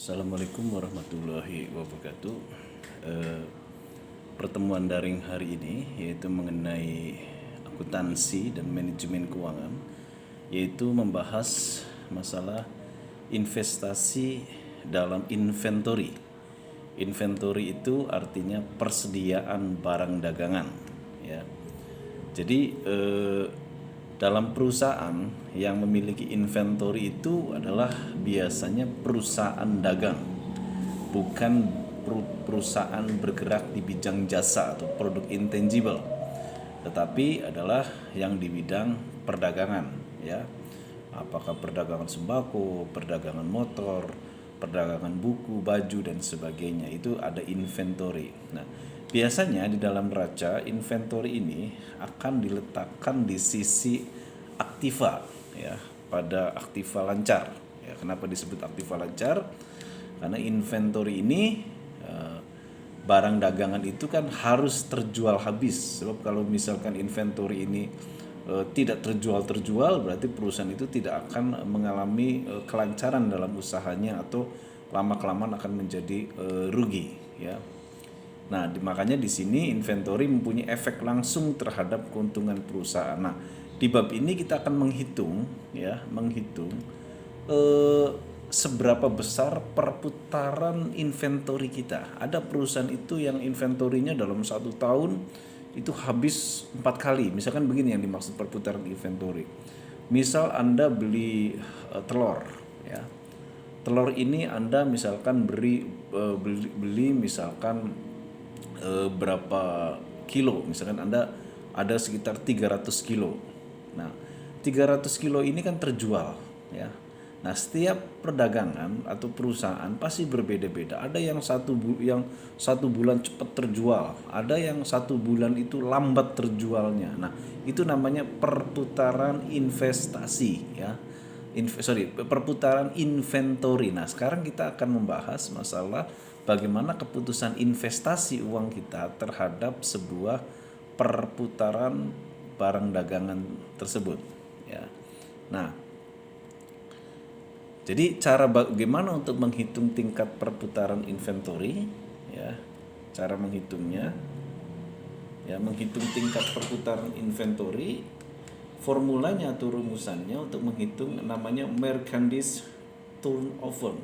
Assalamualaikum warahmatullahi wabarakatuh. Pertemuan daring hari ini yaitu mengenai akuntansi dan manajemen keuangan, yaitu membahas masalah investasi dalam inventory. Inventory itu artinya persediaan barang dagangan, ya. Jadi dalam perusahaan yang memiliki inventory itu adalah biasanya perusahaan dagang, bukan perusahaan bergerak di bidang jasa atau produk intangible, tetapi adalah yang di bidang perdagangan, ya. Apakah perdagangan sembako, perdagangan motor, perdagangan buku, baju dan sebagainya, itu ada inventory. Nah, biasanya di dalam neraca inventory ini akan diletakkan di sisi aktiva, ya, pada aktiva lancar. Ya, kenapa disebut aktiva lancar? Karena inventory ini barang dagangan itu kan harus terjual habis. Sebab kalau misalkan inventory ini tidak terjual berarti perusahaan itu tidak akan mengalami kelancaran dalam usahanya atau lama-kelamaan akan menjadi rugi, ya. Nah, makanya di sini inventory mempunyai efek langsung terhadap keuntungan perusahaan. Nah, di bab ini kita akan menghitung, ya, seberapa besar perputaran inventory kita. Ada perusahaan itu yang inventorinya dalam 1 tahun itu habis 4 kali. Misalkan begini yang dimaksud perputaran inventory. Misal Anda beli telur, ya. Telur ini Anda misalkan beli misalkan berapa kilo. Misalkan Anda ada sekitar 300 kilo. Nah, 300 kilo ini kan terjual, ya. Nah, setiap perdagangan atau perusahaan pasti berbeda-beda. Ada yang satu bulan cepat terjual, ada yang 1 bulan itu lambat terjualnya. Nah, itu namanya perputaran investasi, ya. Perputaran inventory. Nah, sekarang kita akan membahas masalah bagaimana keputusan investasi uang kita terhadap sebuah perputaran barang dagangan tersebut, ya. Nah, jadi cara bagaimana untuk menghitung tingkat perputaran inventory, ya. Cara menghitungnya, ya, menghitung tingkat perputaran inventory, formulanya atau rumusannya untuk menghitung namanya merchandise turnover.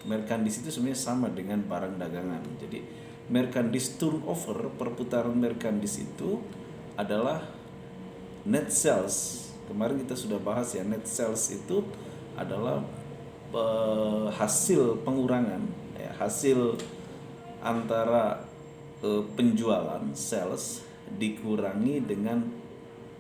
Merchandise itu sebenarnya sama dengan barang dagangan. Jadi merchandise turnover, perputaran merchandise itu adalah net sales. Kemarin kita sudah bahas, ya, net sales itu adalah hasil pengurangan, ya, hasil antara penjualan sales dikurangi dengan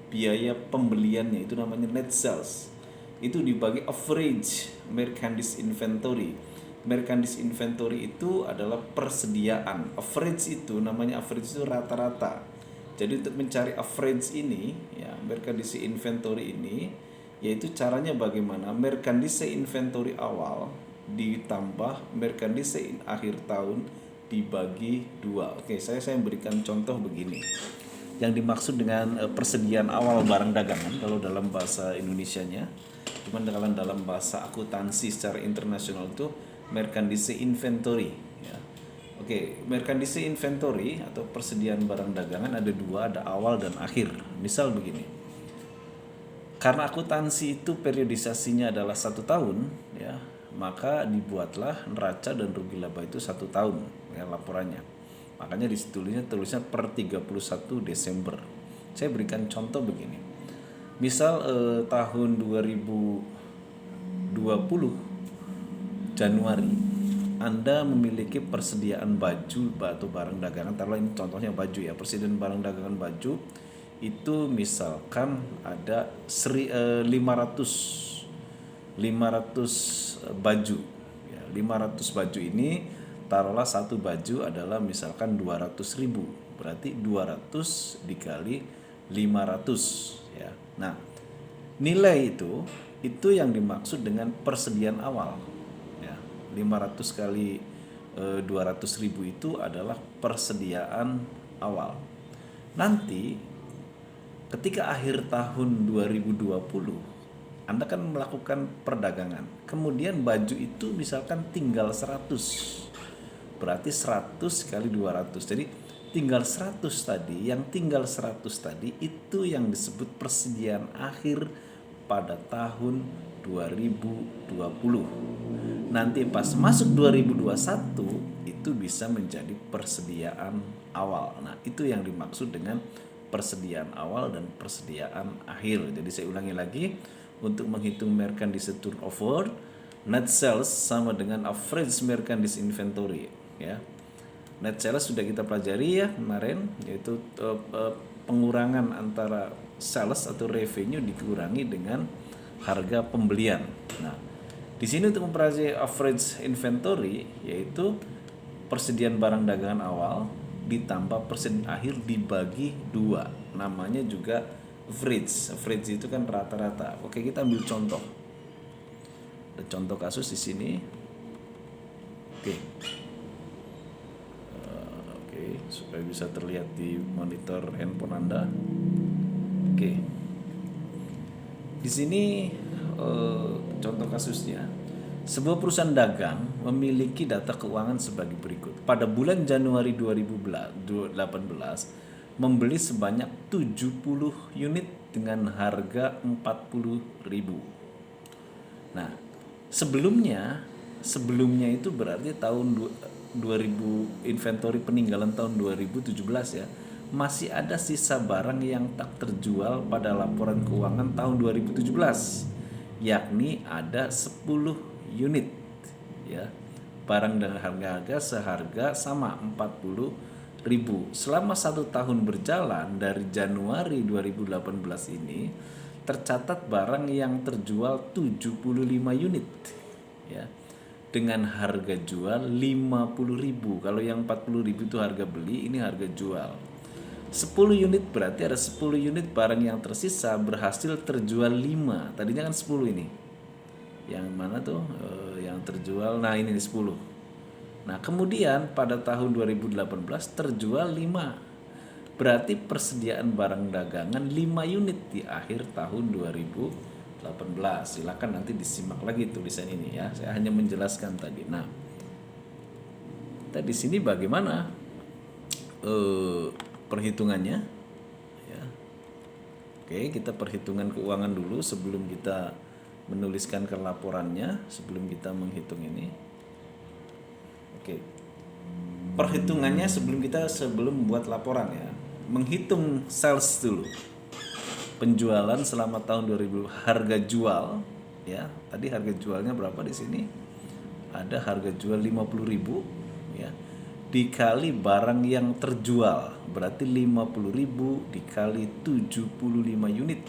biaya pembeliannya, itu namanya net sales. Itu dibagi average merchandise inventory. Merchandise inventory itu adalah persediaan. Average itu namanya average itu rata-rata. Jadi untuk mencari average ini, ya, merchandise inventory ini, yaitu caranya bagaimana merchandise inventory awal ditambah merchandise akhir tahun dibagi 2. Oke, saya berikan contoh begini. Yang dimaksud dengan persediaan awal barang dagangan kalau dalam bahasa Indonesianya, cuman dalam bahasa akuntansi secara internasional itu merchandise inventory, ya. Oke, merchandise inventory atau persediaan barang dagangan ada 2, ada awal dan akhir. Misal begini. Karena akuntansi itu periodisasinya adalah 1 tahun, ya, maka dibuatlah neraca dan rugi laba itu 1 tahun, ya, laporannya. Makanya tulisnya per 31 Desember. Saya berikan contoh begini. Misal tahun 2020 Januari Anda memiliki persediaan baju atau barang dagangan, taruhlah ini contohnya baju, ya, persediaan barang dagangan baju itu misalkan ada 500 baju, ya. 500 baju ini taruhlah satu baju adalah misalkan 200.000, berarti 200 dikali 500, ya. Nah, nilai itu yang dimaksud dengan persediaan awal, ya. 500 kali 200.000 itu adalah persediaan awal. Nanti ketika akhir tahun 2020 Anda kan melakukan perdagangan. Kemudian baju itu misalkan tinggal 100. Berarti 100 kali 200. Jadi tinggal 100 tadi, yang tinggal 100 tadi itu yang disebut persediaan akhir pada tahun 2020. Nanti pas masuk 2021 itu bisa menjadi persediaan awal. Nah, itu yang dimaksud dengan persediaan awal dan persediaan akhir. Jadi saya ulangi lagi, untuk menghitung merchandise turnover, net sales sama dengan average merchandise inventory, ya. Net sales sudah kita pelajari ya kemarin, yaitu pengurangan antara sales atau revenue dikurangi dengan harga pembelian. Nah, di sini untuk mempelajari average inventory, yaitu persediaan barang dagangan awal ditambah persediaan akhir dibagi 2. Namanya juga average. Average itu kan rata-rata. Oke, kita ambil contoh. Ada contoh kasus di sini. Oke. Supaya bisa terlihat di monitor handphone Anda. Oke. Di sini contoh kasusnya, sebuah perusahaan dagang memiliki data keuangan sebagai berikut. Pada bulan Januari 2018 membeli sebanyak 70 unit dengan harga 40.000. Nah, sebelumnya itu berarti tahun 2000, inventory peninggalan tahun 2017 ya, masih ada sisa barang yang tak terjual pada laporan keuangan tahun 2017, yakni ada 10 unit ya, barang dengan harga seharga sama 40.000. Selama 1 tahun berjalan dari Januari 2018 ini tercatat barang yang terjual 75 unit ya, dengan harga jual 50.000. Kalau yang 40.000 itu harga beli, ini harga jual. 10 unit berarti ada 10 unit barang yang tersisa berhasil terjual 5. Tadinya kan 10 ini. Yang mana tuh yang terjual? Nah, ini 10. Nah, kemudian pada tahun 2018 terjual 5. Berarti persediaan barang dagangan 5 unit di akhir tahun 2018. Silakan nanti disimak lagi tulisan ini ya. Saya hanya menjelaskan tadi. Nah, di sini bagaimana perhitungannya? Ya. Oke, kita perhitungan keuangan dulu sebelum kita menuliskan ke laporannya, sebelum kita menghitung ini. Oke. Perhitungannya sebelum buat laporan ya. Menghitung sales dulu. Penjualan selama tahun 2000, harga jual ya. Tadi harga jualnya berapa di sini? Ada harga jual 50.000 ya. Dikali barang yang terjual, berarti 50.000 dikali 75 unit.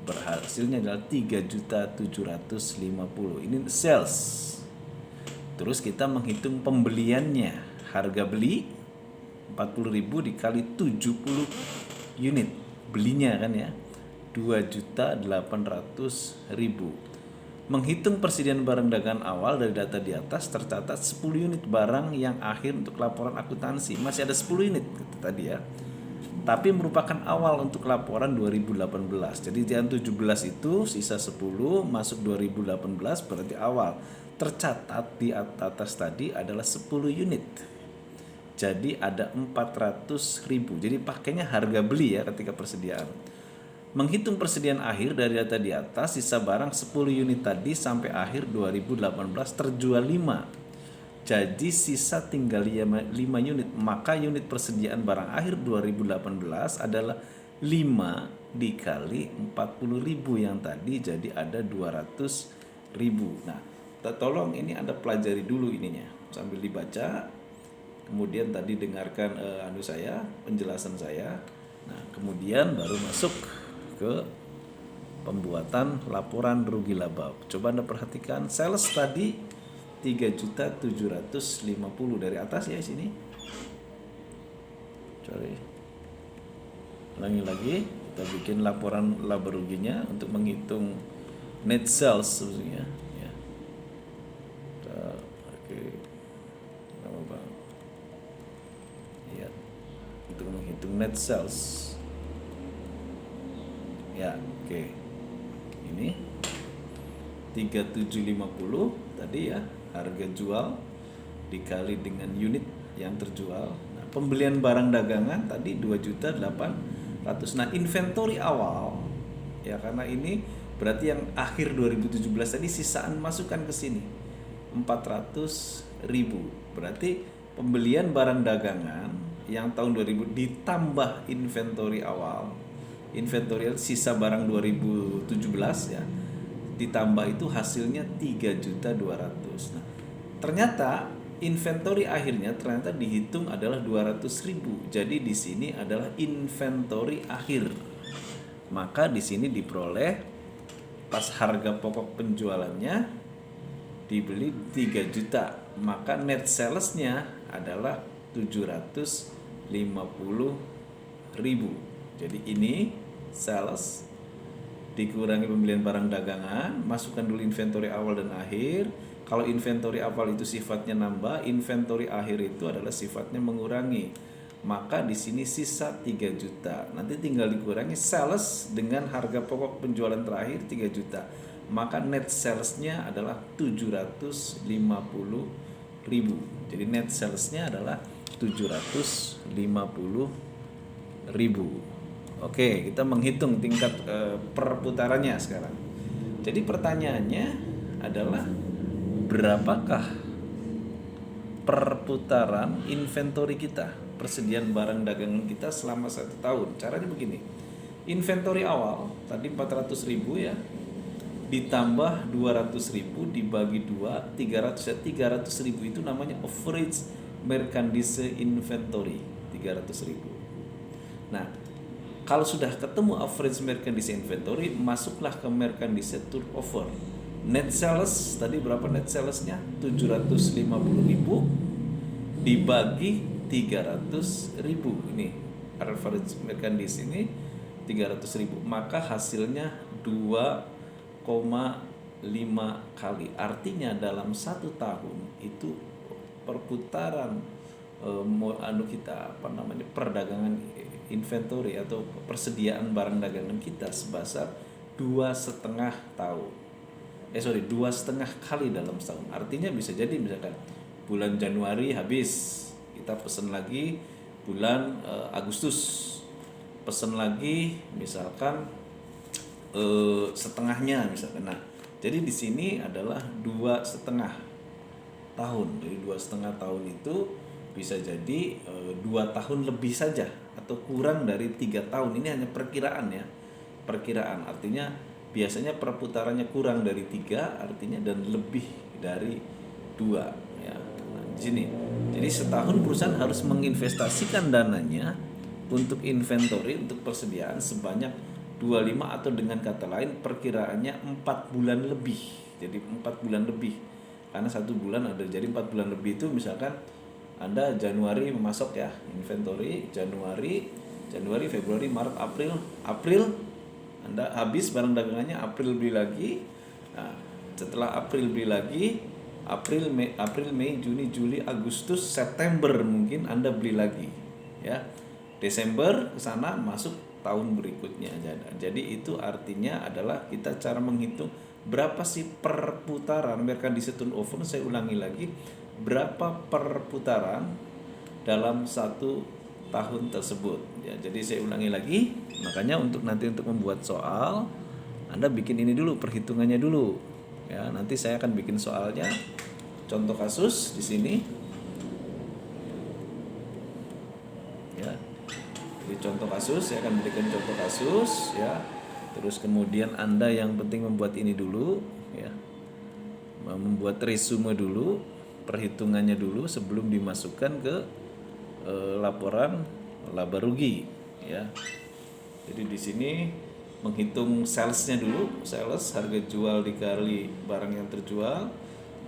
Berhasilnya adalah 3.750.000. Ini sales. Terus kita menghitung pembeliannya. Harga beli 40.000 dikali 70 unit. Belinya kan ya 2.800.000. Menghitung persediaan barang dagangan awal dari data di atas tercatat 10 unit barang yang akhir untuk laporan akuntansi. Masih ada 10 unit tadi ya. Tapi merupakan awal untuk laporan 2018. Jadi yang 17 itu sisa 10 masuk 2018 berarti awal. Tercatat di atas tadi adalah 10 unit. Jadi ada 400.000. Jadi pakainya harga beli ya ketika persediaan. Menghitung persediaan akhir dari data di atas, sisa barang 10 unit tadi sampai akhir 2018 terjual 5. Jadi sisa tinggal 5 unit. Maka unit persediaan barang akhir 2018 adalah 5 dikali 40.000 yang tadi, jadi ada 200.000. Nah, tolong ini Anda pelajari dulu ininya sambil dibaca. Kemudian tadi dengarkan penjelasan saya. Nah, kemudian baru masuk ke pembuatan laporan rugi laba. Coba Anda perhatikan sales tadi 3.750 dari atas ya sini. Ulangi lagi, kita bikin laporan laba ruginya untuk menghitung net sales sebenarnya ya. Oke. Lama banget. Ya. Untuk menghitung net sales. Ya, oke. Ini 3750 tadi ya, harga jual dikali dengan unit yang terjual. Nah, pembelian barang dagangan tadi 2.800.000. Nah, inventory awal ya, karena ini berarti yang akhir 2017 tadi sisaan masukkan ke sini 400.000. Berarti pembelian barang dagangan yang tahun 2000 ditambah inventory awal, inventory sisa barang 2017 ya, ditambah itu hasilnya 3.200.000. Nah, ternyata inventory akhirnya ternyata dihitung adalah 200.000. Jadi di sini adalah inventory akhir. Maka di sini diperoleh pas harga pokok penjualannya dibeli 3 juta, maka net salesnya adalah 750.000. Jadi ini sales dikurangi pembelian barang dagangan, masukkan dulu inventory awal dan akhir. Kalau inventory awal itu sifatnya nambah, inventory akhir itu adalah sifatnya mengurangi. Maka di sini sisa 3 juta. Nanti tinggal dikurangi sales dengan harga pokok penjualan terakhir 3 juta. Maka net salesnya adalah 750.000. Jadi net salesnya adalah 750.000. Oke, kita menghitung tingkat perputarannya sekarang. Jadi pertanyaannya adalah berapakah perputaran inventory kita, persediaan barang dagangan kita selama 1 tahun? Caranya begini. Inventory awal tadi 400.000 ya, ditambah 200.000 dibagi 2, 300 ya. 300.000 itu namanya average merchandise inventory, 300.000. Nah, kalau sudah ketemu average merchandise inventory, masuklah ke merchandise turnover. Net sales tadi berapa net salesnya? 750.000 dibagi 300.000. Ini average merchandise ini 300.000. Maka hasilnya 2,5 kali. Artinya dalam 1 tahun itu perputaran perdagangan inventory atau persediaan barang dagangan kita sebesar 2,5 tahun. 2,5 kali dalam setahun. Artinya bisa jadi misalkan bulan Januari habis, kita pesen lagi bulan Agustus, pesen lagi misalkan setengahnya misalkan. Nah, jadi di sini adalah 2,5 tahun. Dari 2,5 tahun itu bisa jadi 2 tahun lebih saja atau kurang dari 3 tahun. Ini hanya perkiraan ya, perkiraan. Artinya biasanya perputarannya kurang dari 3 artinya dan lebih dari 2 ya. Nah, di sini. Jadi setahun perusahaan harus menginvestasikan dananya untuk inventory, untuk persediaan sebanyak 25 atau dengan kata lain perkiraannya 4 bulan lebih. Jadi 4 bulan lebih. Karena 1 bulan ada, jadi 4 bulan lebih itu misalkan Anda Januari memasok ya, inventory Januari, Februari, Maret, April Anda habis barang dagangannya, April beli lagi. Nah, setelah April beli lagi, April, Mei, Juni, Juli, Agustus, September mungkin Anda beli lagi ya. Desember ke sana masuk tahun berikutnya. Jadi itu artinya adalah kita cara menghitung berapa sih perputaran merchandise turnover. Saya ulangi lagi, berapa perputaran dalam 1 tahun tersebut ya. Jadi saya ulangi lagi, makanya untuk nanti untuk membuat soal Anda bikin ini dulu, perhitungannya dulu ya. Nanti saya akan bikin soalnya, contoh kasus di sini ya. Jadi contoh kasus, saya akan berikan contoh kasus ya. Terus kemudian Anda yang penting membuat ini dulu ya, membuat resume dulu, perhitungannya dulu sebelum dimasukkan ke laporan laba rugi ya. Jadi di sini menghitung salesnya dulu, sales harga jual dikali barang yang terjual,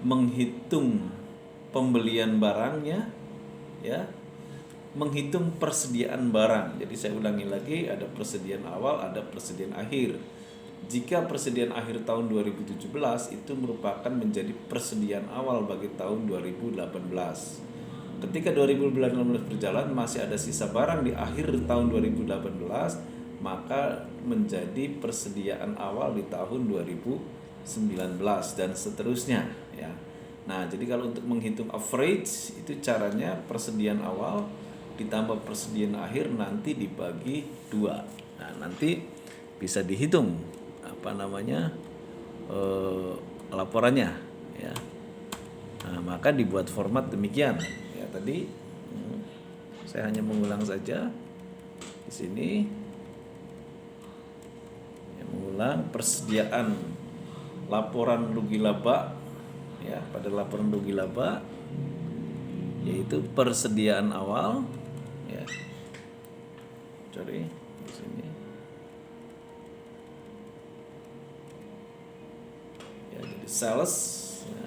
menghitung pembelian barangnya ya, menghitung persediaan barang. Jadi saya ulangi lagi, ada persediaan awal, ada persediaan akhir. Jika persediaan akhir tahun 2017 itu merupakan menjadi persediaan awal bagi tahun 2018. Ketika 2018 berjalan masih ada sisa barang di akhir tahun 2018, maka menjadi persediaan awal di tahun 2019. dan seterusnya ya. Nah, jadi kalau untuk menghitung average itu caranya persediaan awal ditambah persediaan akhir nanti dibagi 2. Nah, nanti bisa dihitung apa namanya laporannya ya. Nah, maka dibuat format demikian. Ya, tadi saya hanya mengulang saja di sini. Ya, mengulang persediaan laporan rugi laba ya, pada laporan rugi laba yaitu persediaan awal ya. Sorry, di sini. Ya, jadi sales ya.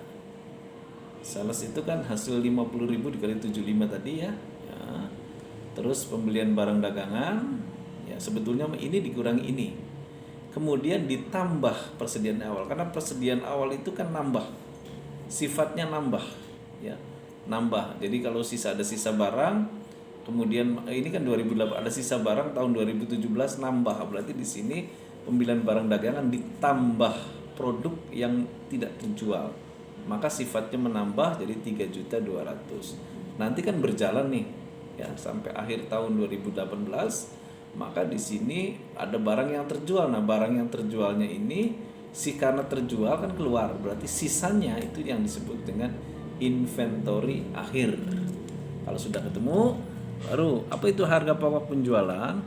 Sales itu kan hasil 50.000 dikali 75 tadi ya. Ya. Terus pembelian barang dagangan ya, sebetulnya ini dikurangi ini. Kemudian ditambah persediaan awal, karena persediaan awal itu kan nambah, sifatnya nambah ya, nambah. Jadi kalau ada sisa barang, kemudian ini kan 2008 ada sisa barang, tahun 2017 nambah, berarti di sini pembelian barang dagangan ditambah produk yang tidak terjual, maka sifatnya menambah jadi 3.200.000. Nanti kan berjalan nih ya sampai akhir tahun 2018. Maka di sini ada barang yang terjual. Nah, barang yang terjualnya ini karena terjual kan keluar, berarti sisanya itu yang disebut dengan inventory akhir. Kalau sudah ketemu, baru apa itu harga pokok penjualan?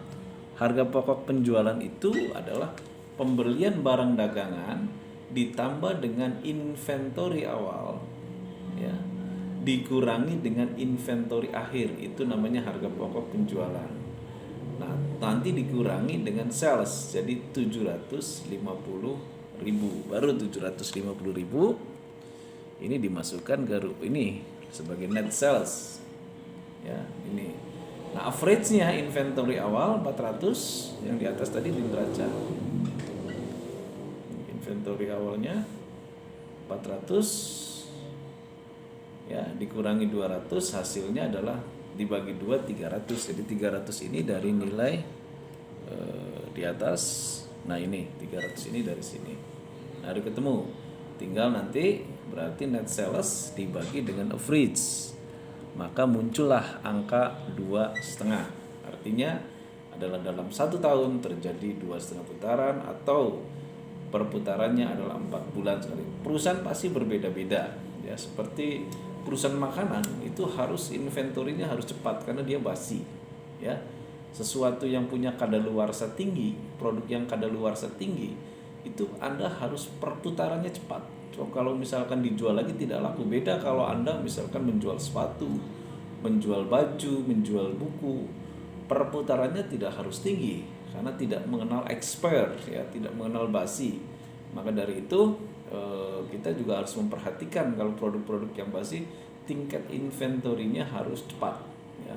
Harga pokok penjualan itu adalah pembelian barang dagangan ditambah dengan inventory awal ya, dikurangi dengan inventory akhir, itu namanya harga pokok penjualan. Nah, nanti dikurangi dengan sales, jadi 750.000, baru 750.000 ini dimasukkan ke ini sebagai net sales ya, ini. Nah, average-nya inventory awal 400, yang di atas tadi di neraca. Inventory awalnya 400 ya, dikurangi 200, hasilnya adalah dibagi 2 300. Jadi 300 ini dari nilai di atas. Nah, ini 300 ini dari sini. Nah, udah ketemu. Tinggal nanti berarti net sales dibagi dengan average. Maka muncullah angka 2,5. Artinya adalah dalam 1 tahun terjadi 2,5 putaran, atau perputarannya adalah 4 bulan sekali. Perusahaan pasti berbeda-beda ya, seperti perusahaan makanan itu harus inventorinya harus cepat karena dia basi ya. Sesuatu yang punya kadaluarsa tinggi, produk yang kadaluarsa tinggi, itu Anda harus perputarannya cepat. So, kalau misalkan dijual lagi tidak laku. Beda kalau Anda misalkan menjual sepatu, menjual baju, menjual buku, perputarannya tidak harus tinggi karena tidak mengenal expire ya, tidak mengenal basi. Maka dari itu kita juga harus memperhatikan kalau produk-produk yang basi tingkat inventorinya harus cepat ya.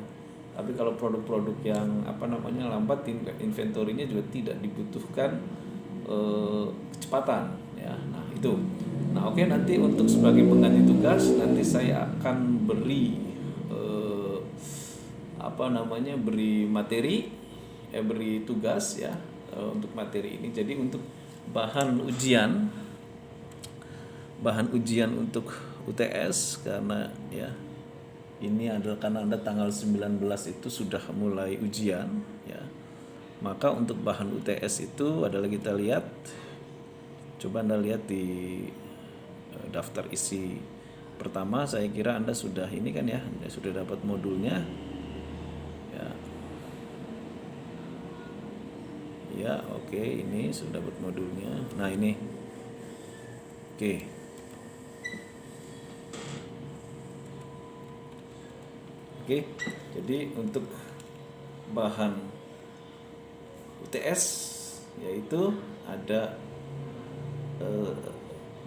Tapi kalau produk-produk yang lambat, tingkat inventorinya juga tidak dibutuhkan kecepatan ya. Nah, itu. Nah, oke, nanti untuk sebagai pengganti tugas nanti saya akan beri beri tugas ya untuk materi ini. Jadi untuk bahan ujian untuk UTS, karena ya ini adalah karena Anda tanggal 19 itu sudah mulai ujian ya. Maka untuk bahan UTS itu adalah, kita lihat, coba Anda lihat di daftar isi pertama. Saya kira Anda sudah ini kan ya, Anda sudah dapat modulnya ya. Ya, oke, ini sudah dapat modulnya. Nah, ini. Oke. Oke. Jadi untuk bahan UTS yaitu ada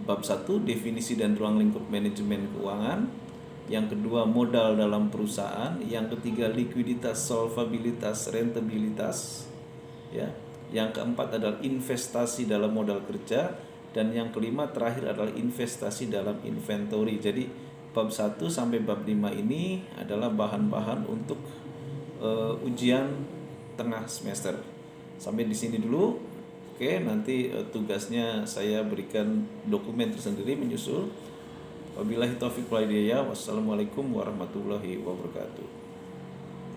bab 1 definisi dan ruang lingkup manajemen keuangan, yang kedua modal dalam perusahaan, yang ketiga likuiditas, solvabilitas, rentabilitas ya. Yang keempat adalah investasi dalam modal kerja, dan yang kelima terakhir adalah investasi dalam inventory. Jadi bab 1 sampai bab 5 ini adalah bahan-bahan untuk ujian tengah semester. Sampai di sini dulu. oke, nanti tugasnya saya berikan dokumen tersendiri menyusul. Wabillahi taufiq wal hidayah. Wassalamualaikum warahmatullahi wabarakatuh.